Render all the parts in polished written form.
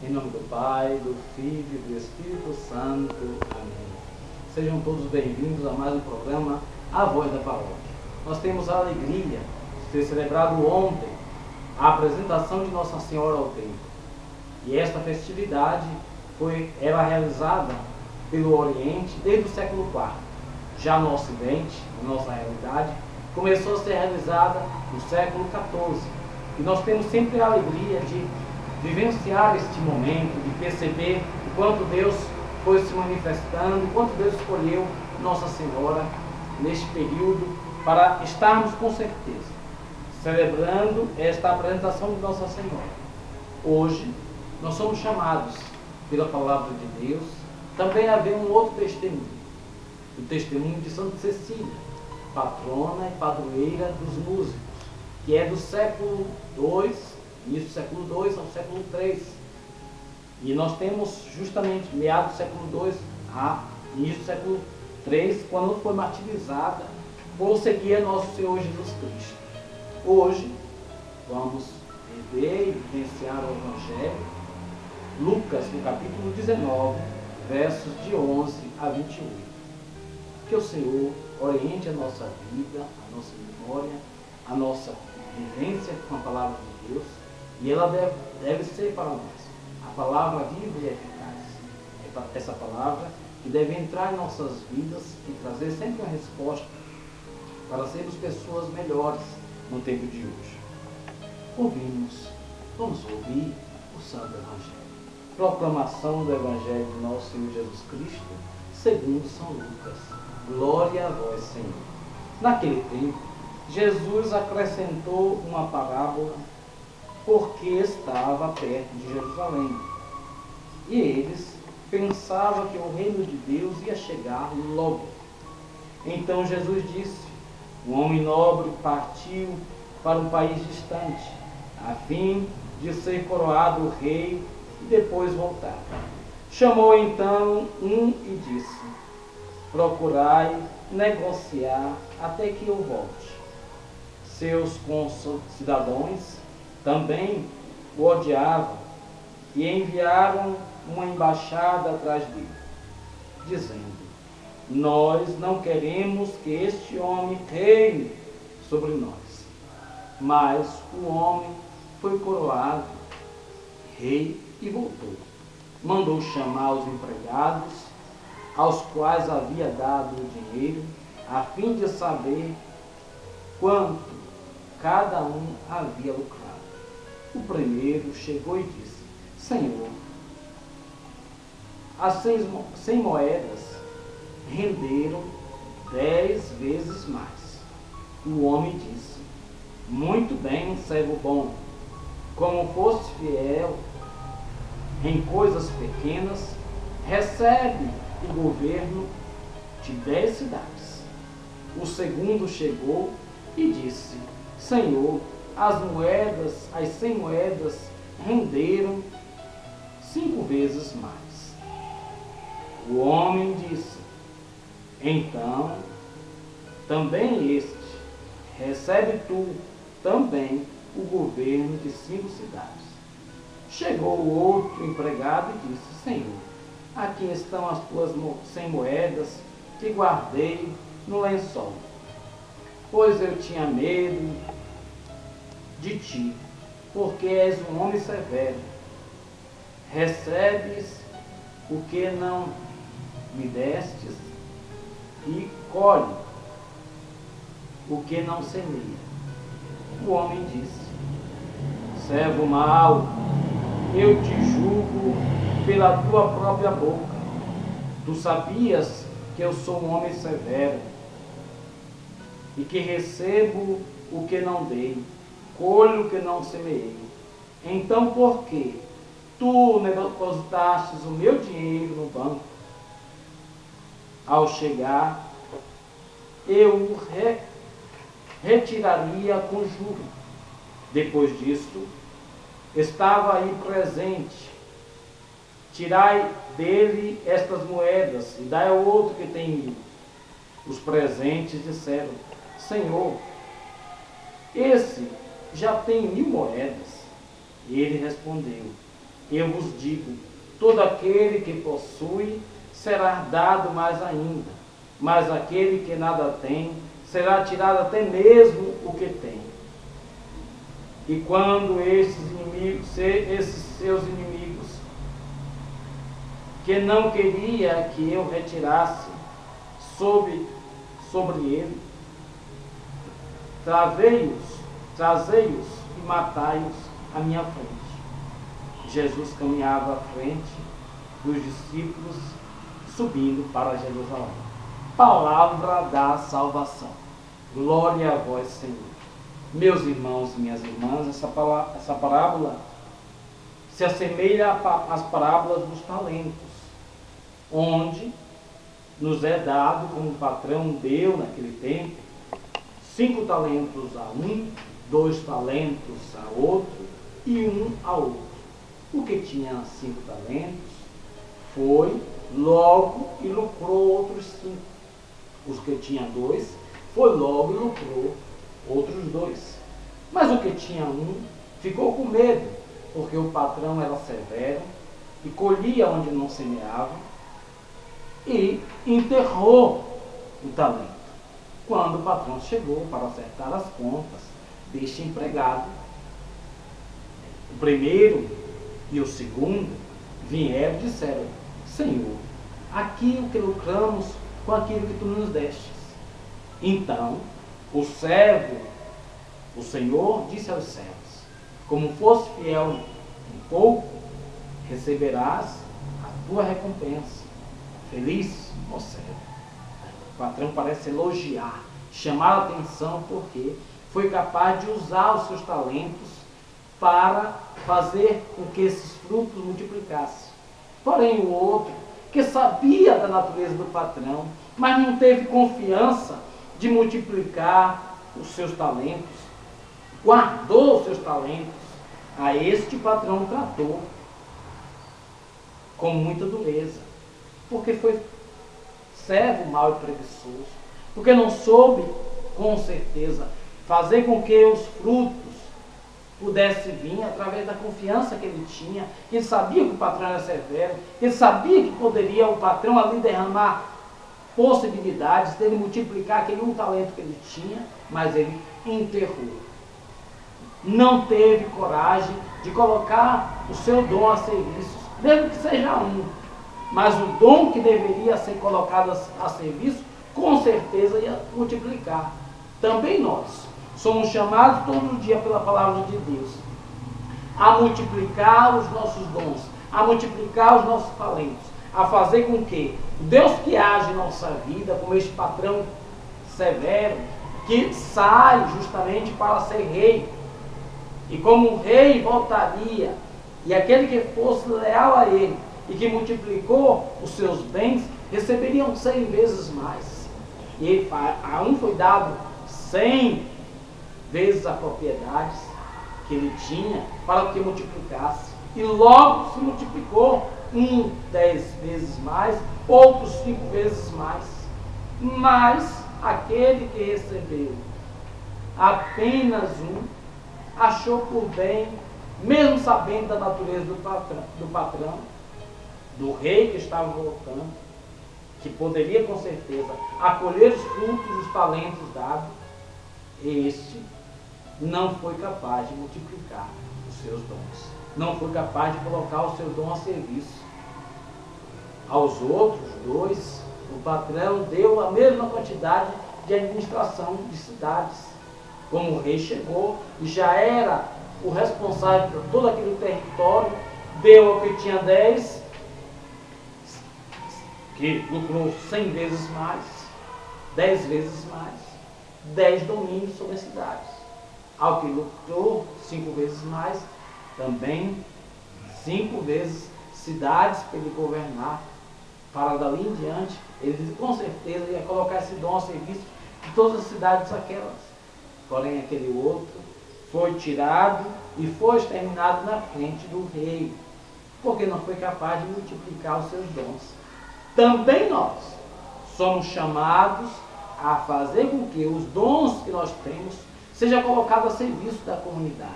Em nome do Pai, do Filho e do Espírito Santo. Amém. Sejam todos bem-vindos a mais um programa A Voz da Paróquia. Nós temos a alegria de ter celebrado ontem a apresentação de Nossa Senhora ao templo. E esta festividade era realizada pelo Oriente desde o século IV. Já no Ocidente, na nossa realidade, começou a ser realizada no século XIV. E nós temos sempre a alegria de vivenciar este momento, de perceber o quanto Deus foi se manifestando, o quanto Deus escolheu Nossa Senhora neste período para estarmos com certeza celebrando esta apresentação de Nossa Senhora. Hoje nós somos chamados pela palavra de Deus também a ver um outro testemunho, o testemunho de Santa Cecília, patrona e padroeira dos músicos, que é do século II, início do século II ao século III. E nós temos justamente meados do século II a início do século III, quando foi martirizada por seguir nosso Senhor Jesus Cristo. Hoje vamos rever e vivenciar o Evangelho, Lucas, no capítulo 19, versos de 11 a 28. Que o Senhor oriente a nossa vida, a nossa memória, a nossa vivência com a palavra de Deus. E ela deve ser para nós a palavra viva e eficaz. Essa palavra que deve entrar em nossas vidas e trazer sempre uma resposta para sermos pessoas melhores no tempo de hoje. Vamos ouvir o Santo Evangelho. Proclamação do Evangelho de nosso Senhor Jesus Cristo, segundo São Lucas. Glória a vós, Senhor. Naquele tempo, Jesus acrescentou uma parábola porque estava perto de Jerusalém. E eles pensavam que o reino de Deus ia chegar logo. Então Jesus disse: um homem nobre partiu para um país distante, a fim de ser coroado rei e depois voltar. Chamou então um e disse: procurai negociar até que eu volte. Seus concidadãos também o odiavam e enviaram uma embaixada atrás dele, dizendo: nós não queremos que este homem reine sobre nós. Mas o homem foi coroado rei e voltou. Mandou chamar os empregados, aos quais havia dado o dinheiro, a fim de saber quanto cada um havia lucrado. O primeiro chegou e disse: Senhor, as 100 moedas renderam 10 vezes mais. O homem disse: muito bem, servo bom, como foste fiel em coisas pequenas, recebe o governo de 10 cidades. O segundo chegou e disse: Senhor, as 100 moedas renderam 5 vezes mais. O homem disse: então, também este, recebe tu também o governo de 5 cidades. Chegou o outro empregado e disse: Senhor, aqui estão as tuas 100 moedas que guardei no lençol, pois eu tinha medo de ti, porque és um homem severo. Recebes o que não me destes e colhe o que não semeia. O homem disse: servo mau, eu te julgo pela tua própria boca. Tu sabias que eu sou um homem severo e que recebo o que não dei, colho o que não semeei. Então por que tu depositastes o meu dinheiro no banco? Ao chegar, eu o retiraria com juros. Depois disto, estava aí presente. Tirai dele estas moedas e dai ao outro que tem 1000. Os presentes disseram: Senhor, esse já tem 1000 moedas. E ele respondeu: Eu vos digo, todo aquele que possui será dado mais ainda, mas aquele que nada tem será tirado até mesmo o que tem. E quando esses seus inimigos, que não queria que eu retirasse sobre ele, trazei-os e matai-os à minha frente. Jesus caminhava à frente dos discípulos, subindo para Jerusalém. Palavra da salvação. Glória a vós, Senhor. Meus irmãos e minhas irmãs, essa parábola se assemelha às parábolas dos talentos, onde nos é dado, como o patrão deu naquele tempo, 5 talentos a um, 2 talentos a outro e 1 a outro. O que tinha 5 talentos foi logo e lucrou outros 5. Os que tinha 2 foi logo e lucrou outros 2. Mas o que tinha 1 ficou com medo, porque o patrão era severo e colhia onde não semeava e enterrou o talento. Quando o patrão chegou para acertar as contas deste empregado, o primeiro e o segundo vieram e disseram: Senhor, aqui o que lucramos com aquilo que tu nos destes. Então o Senhor disse aos servos: como fosse fiel um pouco, receberás a tua recompensa. Feliz, ó servo. O patrão parece elogiar, chamar a atenção, porque foi capaz de usar os seus talentos para fazer com que esses frutos multiplicassem. Porém o outro, que sabia da natureza do patrão, mas não teve confiança de multiplicar os seus talentos, guardou os seus talentos, a este patrão tratou com muita dureza, porque foi servo mau e preguiçoso, porque não soube, com certeza, fazer com que os frutos pudessem vir através da confiança que ele tinha, que ele sabia que o patrão era severo, que ele sabia que poderia o patrão ali derramar possibilidades dele multiplicar aquele um talento que ele tinha, mas ele enterrou. Não teve coragem de colocar o seu dom a serviço, mesmo que seja um, mas o dom que deveria ser colocado a serviço, com certeza ia multiplicar. Também nós somos chamados todo dia pela palavra de Deus a multiplicar os nossos dons, a multiplicar os nossos talentos, a fazer com que o Deus que age em nossa vida, como este patrão severo, que sai justamente para ser rei, e como o rei voltaria, e aquele que fosse leal a ele, e que multiplicou os seus bens, receberiam 100 vezes mais. E a um foi dado 100 vezes a propriedades que ele tinha, para que multiplicasse. E logo se multiplicou, 10 vezes mais, outros 5 vezes mais. Mas aquele que recebeu apenas um, achou por bem, mesmo sabendo da natureza do patrão, do rei que estava voltando, que poderia com certeza acolher os frutos dos talentos dados, este não foi capaz de multiplicar os seus dons, não foi capaz de colocar o seu dom a serviço. Aos outros 2, o patrão deu a mesma quantidade de administração de cidades. Como o rei chegou e já era o responsável por todo aquele território, deu ao que tinha 10, que lucrou 100 vezes mais, 10 vezes mais, 10 domínios sobre as cidades. Ao que lucrou 5 vezes mais, também 5 vezes cidades para ele governar. Para dali em diante, ele com certeza ia colocar esse dom a serviço de todas as cidades aquelas. Porém aquele outro foi tirado e foi exterminado na frente do rei, porque não foi capaz de multiplicar os seus dons. Também nós somos chamados a fazer com que os dons que nós temos seja colocado a serviço da comunidade,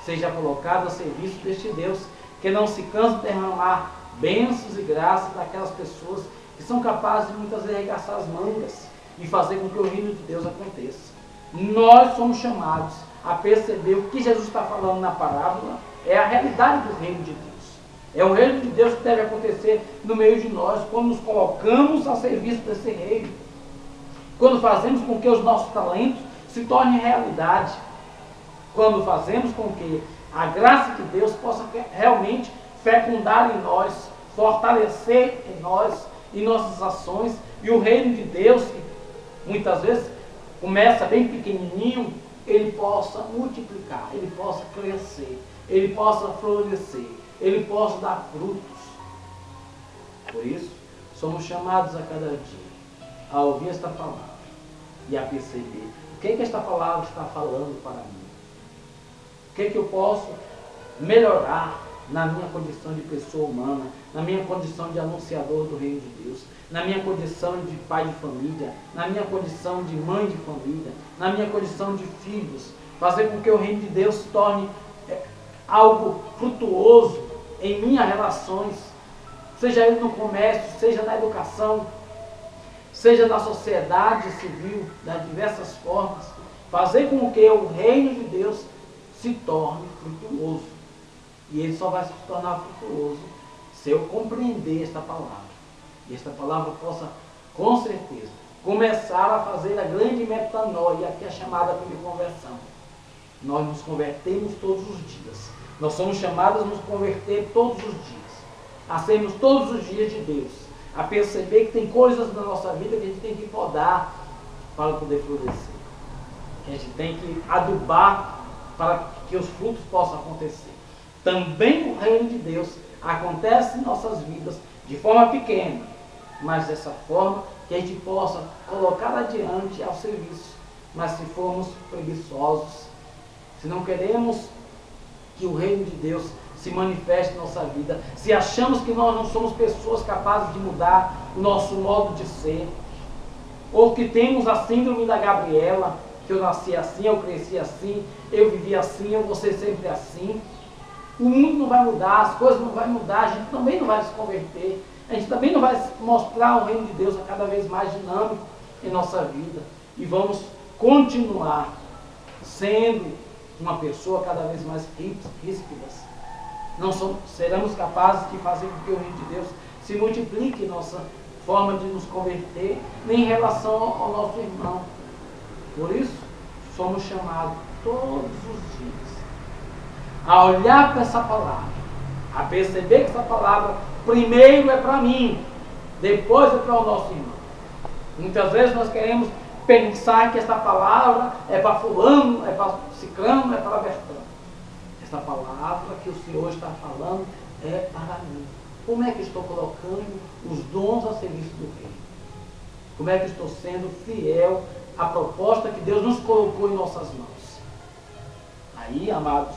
seja colocado a serviço deste Deus que não se cansa de derramar bênçãos e graças daquelas pessoas que são capazes de muitas vezes arregaçar as mangas e fazer com que o reino de Deus aconteça. Nós somos chamados a perceber o que Jesus está falando na parábola, é a realidade do reino de Deus. É o reino de Deus que deve acontecer no meio de nós, quando nos colocamos a serviço desse reino. Quando fazemos com que os nossos talentos se tornem realidade. Quando fazemos com que a graça de Deus possa realmente fecundar em nós, fortalecer em nós, em nossas ações, e o reino de Deus, que muitas vezes começa bem pequenininho, ele possa multiplicar, ele possa crescer, ele possa florescer, ele possa dar frutos. Por isso, somos chamados a cada dia a ouvir esta palavra e a perceber o que esta palavra está falando para mim. O que eu posso melhorar na minha condição de pessoa humana, na minha condição de anunciador do reino de Deus, na minha condição de pai de família, na minha condição de mãe de família, na minha condição de filhos, fazer com que o reino de Deus se torne algo frutuoso em minhas relações, seja ele no comércio, seja na educação, seja na sociedade civil, das diversas formas, fazer com que o reino de Deus se torne frutuoso. E ele só vai se tornar frutuoso se eu compreender esta palavra. E esta palavra possa, com certeza, começar a fazer a grande metanoia, que é chamada de conversão. Nós nos convertemos todos os dias. Nós somos chamados a nos converter todos os dias. A sermos todos os dias de Deus. A perceber que tem coisas na nossa vida que a gente tem que podar para poder florescer. Que a gente tem que adubar para que os frutos possam acontecer. Também o reino de Deus acontece em nossas vidas de forma pequena, mas dessa forma que a gente possa colocar adiante ao serviço. Mas se formos preguiçosos, se não queremos que o reino de Deus se manifeste em nossa vida, se achamos que nós não somos pessoas capazes de mudar o nosso modo de ser, ou que temos a síndrome da Gabriela, que eu nasci assim, eu cresci assim, eu vivi assim, eu vou ser sempre assim, o mundo não vai mudar, as coisas não vão mudar, a gente também não vai se converter, a gente também não vai mostrar o reino de Deus cada vez mais dinâmico em nossa vida, e vamos continuar sendo uma pessoa cada vez mais ríspidas. Não seremos capazes de fazer com que o reino de Deus se multiplique em nossa forma de nos converter, nem em relação ao nosso irmão. Por isso, somos chamados todos os dias a olhar para essa palavra, a perceber que essa palavra primeiro é para mim, depois é para o nosso irmão. Muitas vezes nós queremos pensar que essa palavra é para fulano, é para ciclano, é para Bertano. Essa palavra que o Senhor está falando é para mim. Como é que estou colocando os dons a serviço do reino? Como é que estou sendo fiel à proposta que Deus nos colocou em nossas mãos? Aí, amados,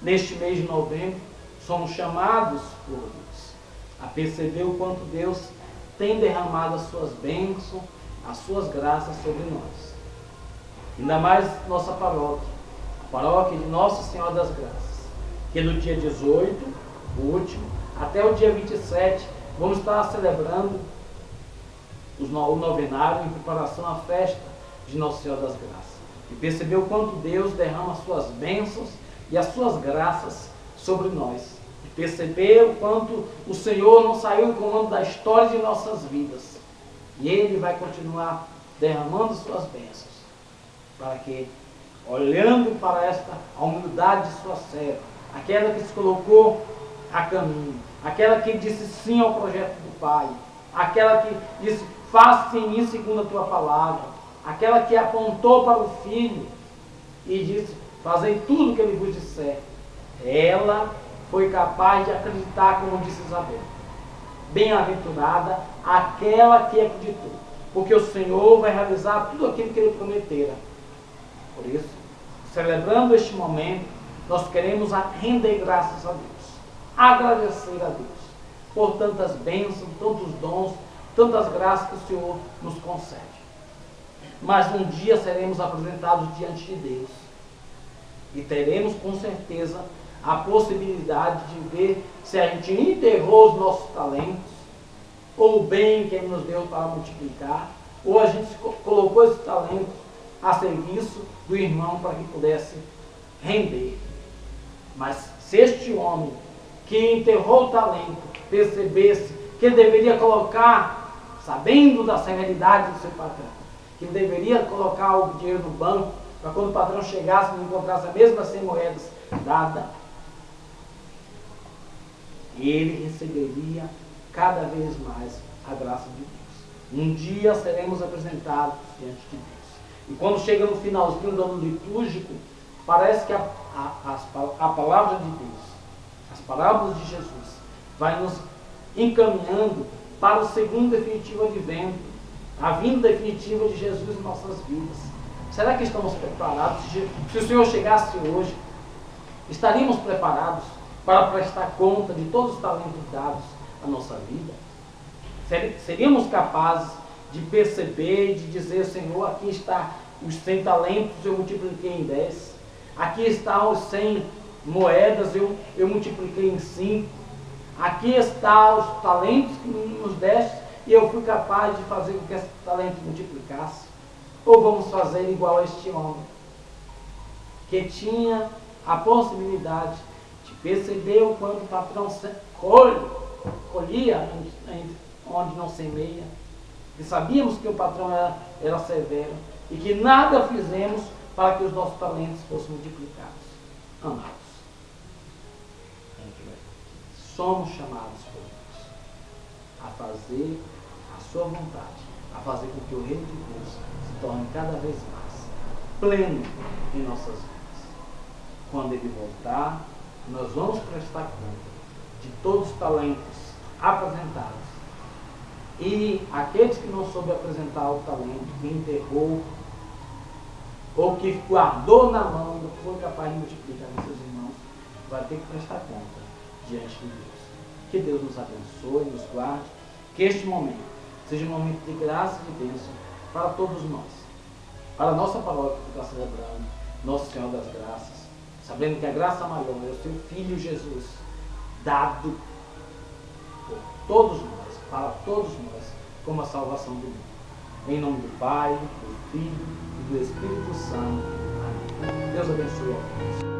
neste mês de novembro, somos chamados por Deus a perceber o quanto Deus tem derramado as suas bênçãos, as suas graças sobre nós. Ainda mais nossa paróquia, a paróquia de Nossa Senhora das Graças, que no dia 18, o último, até o dia 27, vamos estar celebrando o novenário em preparação à festa de Nossa Senhora das Graças. E perceber o quanto Deus derrama as suas bênçãos e as suas graças sobre nós. E perceber o quanto o Senhor não saiu do comando da história de nossas vidas. E Ele vai continuar derramando suas bênçãos, para que, olhando para a humildade de sua serva, aquela que se colocou a caminho, aquela que disse sim ao projeto do Pai, aquela que disse, faça em mim segundo a tua palavra, aquela que apontou para o Filho e disse, fazei tudo o que Ele vos disser, ela foi capaz de acreditar, como disse Isabel. Bem-aventurada aquela que acreditou, porque o Senhor vai realizar tudo aquilo que Ele prometera. Por isso, celebrando este momento, nós queremos render graças a Deus, agradecer a Deus por tantas bênçãos, tantos dons, tantas graças que o Senhor nos concede. Mas um dia seremos apresentados diante de Deus e teremos com certeza a possibilidade de ver se a gente enterrou os nossos talentos, ou o bem que Ele nos deu para multiplicar, ou a gente colocou esses talentos a serviço do irmão para que pudesse render. Mas se este homem que enterrou o talento percebesse que ele deveria colocar, sabendo da severidade do seu patrão, que ele deveria colocar o dinheiro no banco, para quando o patrão chegasse e não encontrasse a mesma 100 moedas dada, ele receberia cada vez mais a graça de Deus. Um dia seremos apresentados diante de Deus. E quando chega no finalzinho do ano litúrgico, parece que a palavra de Deus, as parábolas de Jesus, vai nos encaminhando para o segundo definitivo advento, a vinda definitiva de Jesus em nossas vidas. Será que estamos preparados? Se o Senhor chegasse hoje, estaríamos preparados para prestar conta de todos os talentos dados à nossa vida? Seríamos capazes de perceber e de dizer: Senhor, aqui está os 100 talentos, eu multipliquei em 10. Aqui estão os 100 moedas, eu multipliquei em 5. Aqui estão os talentos que nos deste e eu fui capaz de fazer com que esse talento multiplicasse. Ou vamos fazer igual a este homem, que tinha a possibilidade de perceber o quanto o patrão colhia onde não semeia, e sabíamos que o patrão era severo, e que nada fizemos para que os nossos talentos fossem multiplicados. Amados, somos chamados por Deus a fazer a sua vontade, a fazer com que o reino de Deus se torne cada vez mais pleno em nossas vidas. Quando Ele voltar, nós vamos prestar conta de todos os talentos apresentados. E aqueles que não soube apresentar o talento, que enterrou, ou que guardou na mão, não foi capaz de multiplicar com seus irmãos, vai ter que prestar conta diante de Deus. Que Deus nos abençoe, nos guarde, que este momento seja um momento de graça e de bênção para todos nós, para a nossa paróquia que está celebrando Nosso Senhor das Graças, sabendo que a graça maior é o seu Filho Jesus, dado por todos nós, para todos nós, como a salvação do mundo. Em nome do Pai, do Filho e do Espírito Santo. Amém. Deus abençoe a todos.